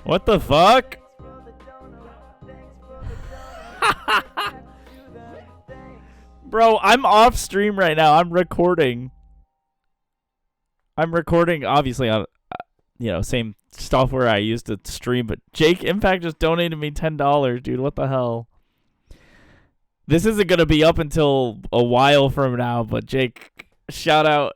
What the fuck? Bro, I'm off stream right now. I'm recording. Obviously on, same software I used to stream, but Jake Impact just donated me $10, dude. What the hell? This isn't going to be up until a while from now, but Jake, shout out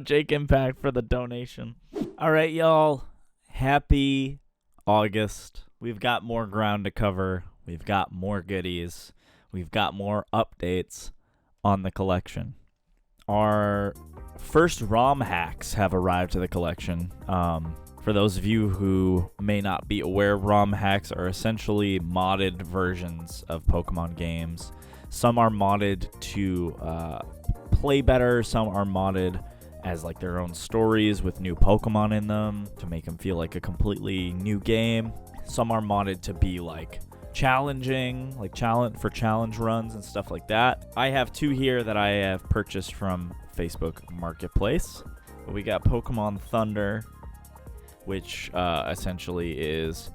Jake Impact for the donation. All right, y'all. Happy August. We've got more ground to cover. We've got more goodies. We've got more updates on the collection. Our first ROM hacks have arrived to the collection. For those of you who may not be aware, ROM hacks are essentially modded versions of Pokemon games. Some are modded to play better. Some are modded as like their own stories with new Pokemon in them to make them feel like a completely new game. Some are modded to be like challenging, like challenge runs and stuff like that. I have two here that I have purchased from Facebook Marketplace. We got Pokemon Thunder, which essentially is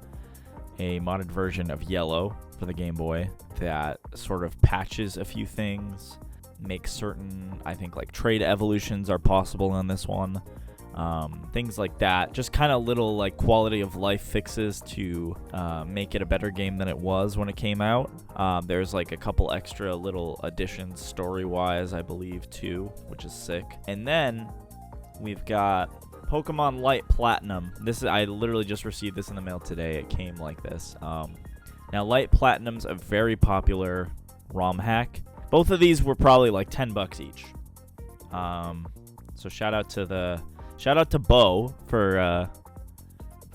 a modded version of Yellow for the Game Boy that sort of patches a few things, makes certain, I think, like trade evolutions are possible in this one. Things like that. Just kind of little like quality of life fixes to make it a better game than it was when it came out. There's like a couple extra little additions story-wise, I believe, too, which is sick. And then we've got Pokemon Light Platinum. I literally just received this in the mail today. It came like this. Now, Light Platinum's a very popular ROM hack. Both of these were probably like $10 each. So shout out to Bo for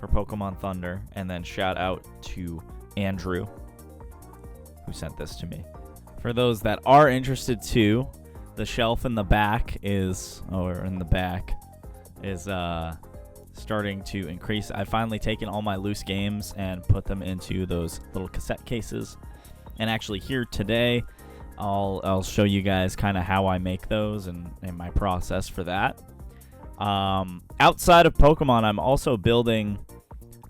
Pokemon Thunder, and then shout out to Andrew who sent this to me. For those that are interested too, the shelf in the back is starting to increase. I've finally taken all my loose games and put them into those little cassette cases. And actually here today, I'll show you guys kind of how I make those and my process for that. Outside of Pokemon, I'm also building,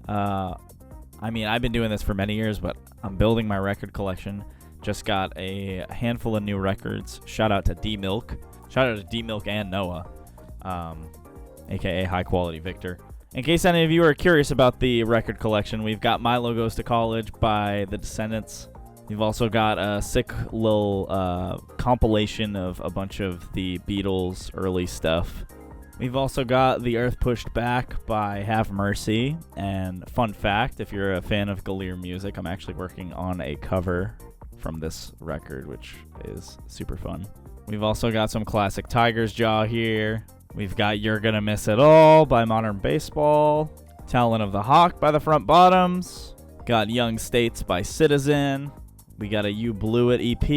I've been doing this for many years, but I'm building my record collection. Just got a handful of new records. Shout out to D-Milk. Shout out to D-Milk and Noah. AKA High Quality Victor. In case any of you are curious about the record collection, we've got Milo Goes to College by The Descendants. We've also got a sick little compilation of a bunch of the Beatles early stuff. We've also got The Earth Pushed Back by Have Mercy. And fun fact, if you're a fan of Galir music, I'm actually working on a cover from this record, which is super fun. We've also got some classic Tiger's Jaw here. We've got You're Gonna Miss It All by Modern Baseball. Talon of the Hawk by the Front Bottoms. Got Young States by Citizen. We got a You Blew It EP.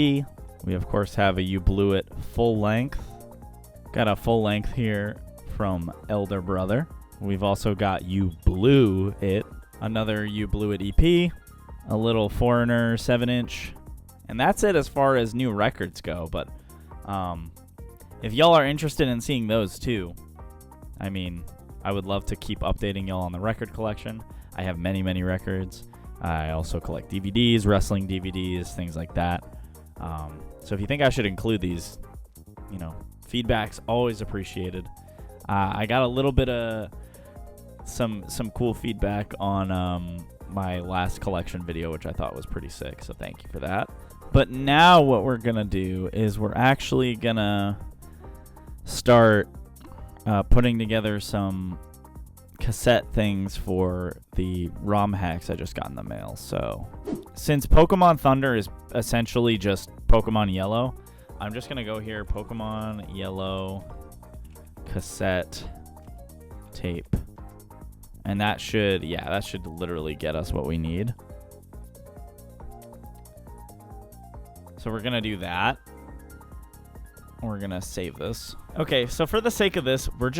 We, of course, have a You Blew It full length. Got a full length here from Elder Brother. We've also got You Blew It. Another You Blew It EP. A little Foreigner 7-inch. And that's it as far as new records go. But if y'all are interested in seeing those too, I would love to keep updating y'all on the record collection. I have many, many records. I also collect DVDs, wrestling DVDs, things like that. So if you think I should include these, feedback's always appreciated. I got a little bit of some cool feedback on my last collection video, which I thought was pretty sick, so thank you for that. But now what we're going to do is we're actually going to start putting together some cassette things for the ROM hacks I just got in the mail. So since Pokemon Thunder is essentially just Pokemon Yellow, I'm just going to go here, Pokemon Yellow cassette tape. And that should literally get us what we need. So we're going to do that. We're going to save this. Okay, so for the sake of this, we're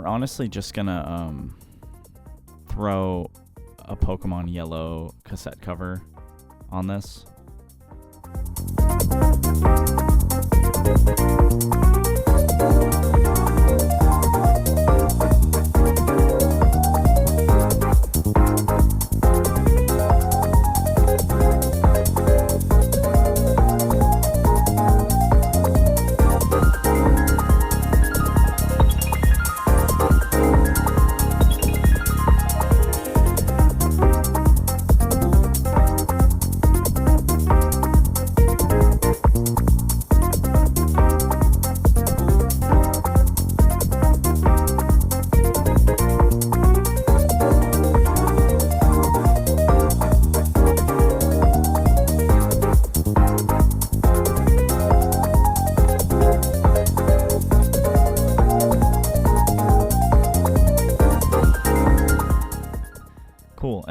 honestly just going to throw a Pokemon Yellow cassette cover on this.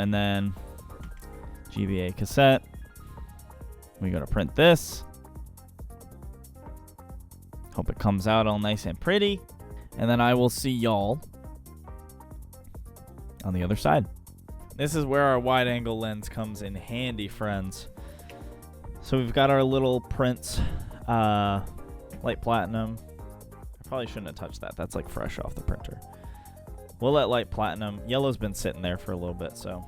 and then GBA cassette. We go to print this. Hope it comes out all nice and pretty. And then I will see y'all on the other side. This is where our wide angle lens comes in handy, friends. So we've got our little prints, light platinum. I probably shouldn't have touched that. That's like fresh off the printer. We'll let light platinum. Yellow's been sitting there for a little bit, so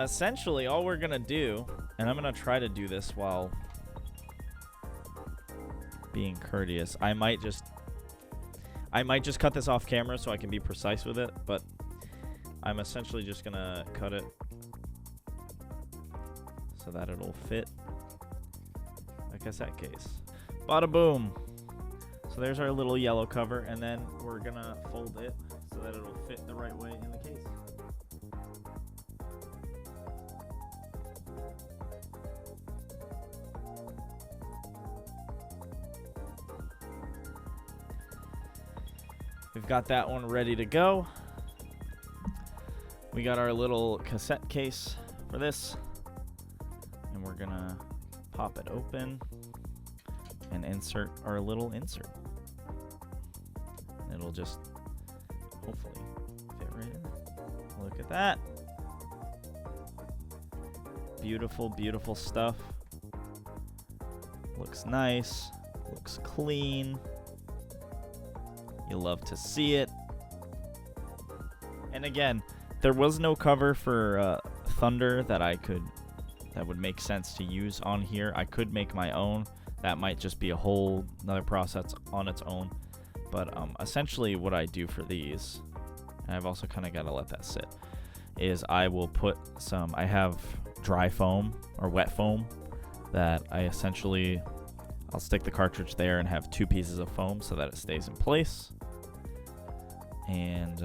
essentially all we're gonna do, and I'm gonna try to do this while being courteous. I might just cut this off camera so I can be precise with it, but I'm essentially just gonna cut it so that it'll fit a cassette case. Bada boom. So there's our little yellow cover, and then we're gonna fold it so that it'll fit the right way in the case. We've got that one ready to go. We got our little cassette case for this, and we're gonna pop it open and insert our little insert. It'll just hopefully fit right in. Look at that. Beautiful, beautiful stuff. Looks nice, looks clean. You love to see it. And again, there was no cover for Thunder that would make sense to use on here. I could make my own. That might just be a whole another process on its own. But essentially what I do for these, and I've also kind of got to let that sit, is I will put some, I have dry foam or wet foam that I'll stick the cartridge there and have 2 pieces of foam so that it stays in place. And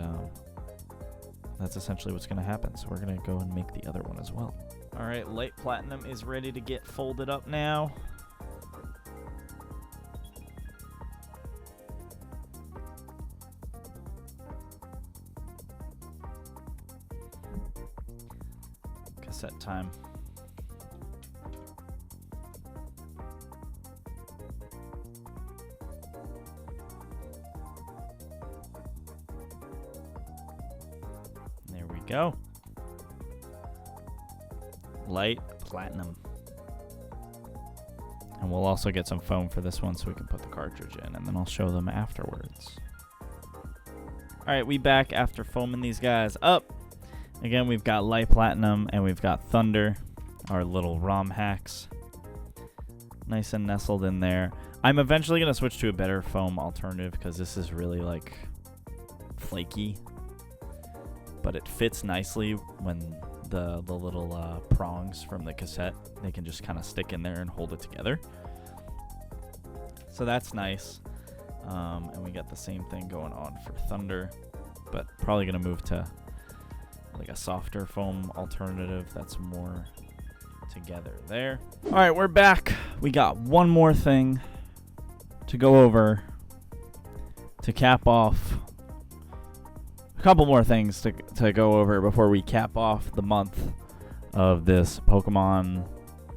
that's essentially what's going to happen. So we're going to go and make the other one as well. All right, light platinum is ready to get folded up now. Cassette time. There we go. Light platinum. And we'll also get some foam for this one so we can put the cartridge in, and then I'll show them afterwards. All right, we back after foaming these guys up. Again, we've got light platinum and we've got Thunder, our little ROM hacks. Nice and nestled in there. I'm eventually going to switch to a better foam alternative because this is really like flaky. But it fits nicely when the little prongs from the cassette, they can just kind of stick in there and hold it together. So that's nice. And we got the same thing going on for Thunder, but probably going to move to like a softer foam alternative that's more together there. All right, we're back. We got one more thing to go over to cap off. A couple more things to go over before we cap off the month of this Pokemon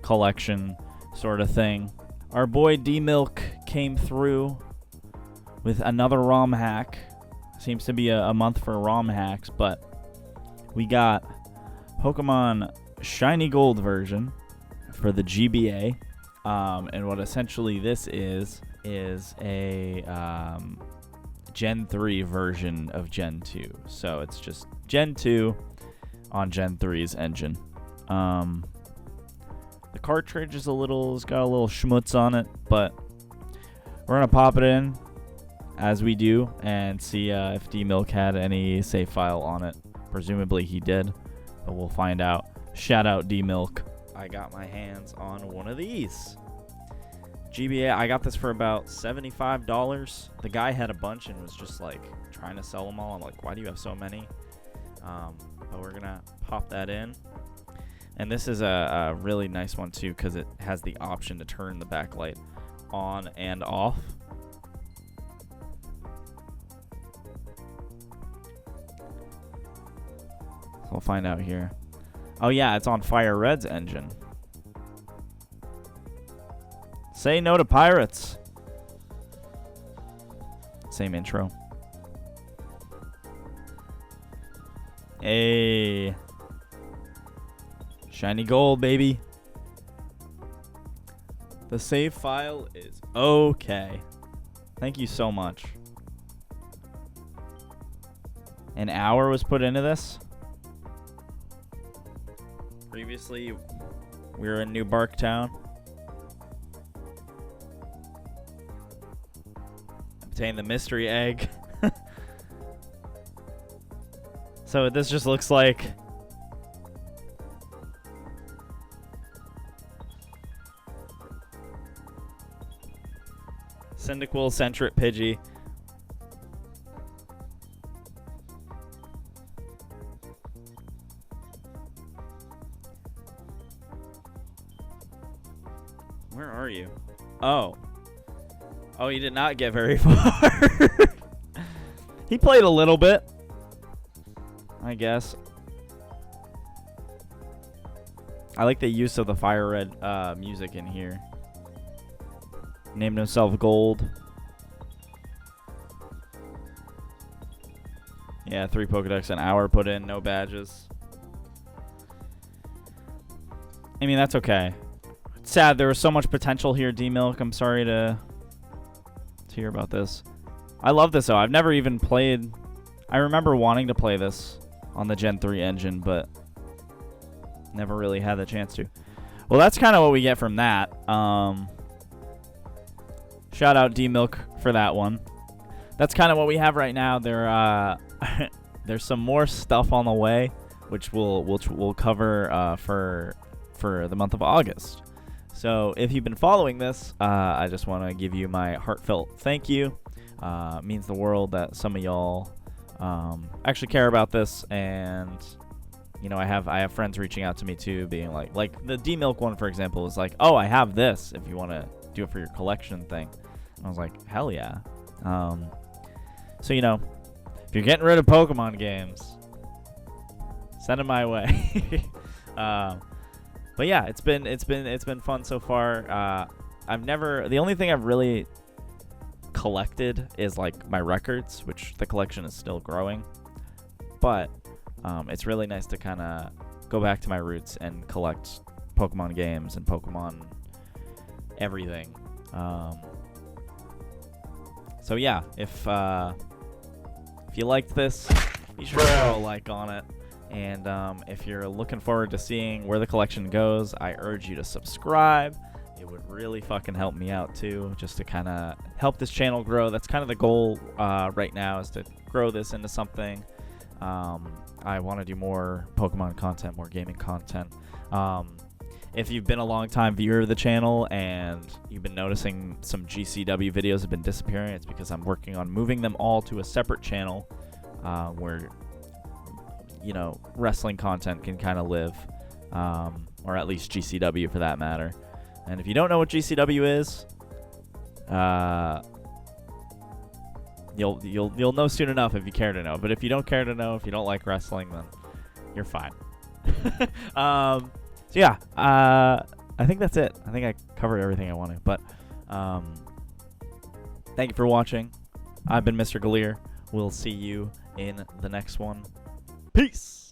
collection sort of thing. Our boy D-Milk came through with another ROM hack. Seems to be a month for ROM hacks, but we got Pokemon Shiny Gold version for the GBA. And what essentially this is a Gen 3 version of Gen 2. So it's just Gen 2 on Gen 3's engine. The cartridge is it's got a little schmutz on it, but we're going to pop it in as we do and see if D-Milk had any save file on it. Presumably he did, but we'll find out. Shout out D-Milk. I got my hands on one of these. GBA, I got this for about $75. The guy had a bunch and was just like trying to sell them all. I'm like, why do you have so many? But we're gonna pop that in. And this is a really nice one too because it has the option to turn the backlight on and off. We'll find out here. Oh yeah, it's on Fire Red's engine. Say no to pirates. Same intro. Hey. Shiny gold, baby. The save file is okay. Thank you so much. An hour was put into this. Previously, we were in New Barktown. Obtain the mystery egg. So this just looks like Cyndaquil, Centret, Pidgey. Where are you? Oh. Oh, he did not get very far. He played a little bit, I guess. I like the use of the Fire Red music in here. Named himself Gold. Yeah, 3 Pokedex an hour put in, no badges. I mean, that's okay. It's sad, there was so much potential here, D-Milk. I'm sorry to hear about this. I love this, though. I've never even played... I remember wanting to play this on the Gen 3 engine, but never really had the chance to. Well, that's kind of what we get from that. Shout out D-Milk for that one. That's kind of what we have right now. There's some more stuff on the way, which we'll cover for the month of August. So if you've been following this, I just want to give you my heartfelt thank you. It means the world that some of y'all actually care about this, and you know, I have friends reaching out to me too, being like the D-Milk one, for example, is like, oh, I have this if you want to do it for your collection thing. And I was like, hell yeah. So you know, if you're getting rid of Pokemon games, send them my way. But yeah, it's been fun so far. The only thing I've really collected is like my records, which the collection is still growing. But it's really nice to kind of go back to my roots and collect Pokemon games and Pokemon everything. So yeah, if you liked this, be sure to throw a like on it. And if you're looking forward to seeing where the collection goes, I urge you to subscribe. It would really fucking help me out too, just to kind of help this channel grow. That's kind of the goal right now, is to grow this into something. I want to do more Pokemon content, more gaming content. If you've been a long time viewer of the channel and you've been noticing some GCW videos have been disappearing, it's because I'm working on moving them all to a separate channel where, you know, wrestling content can kind of live, or at least GCW for that matter. And if you don't know what GCW is, you'll know soon enough if you care to know. But if you don't care to know, if you don't like wrestling, then you're fine. So yeah, I think that's it. I think I covered everything I wanted. But thank you for watching. I've been Mr. Galeer. We'll see you in the next one. Peace.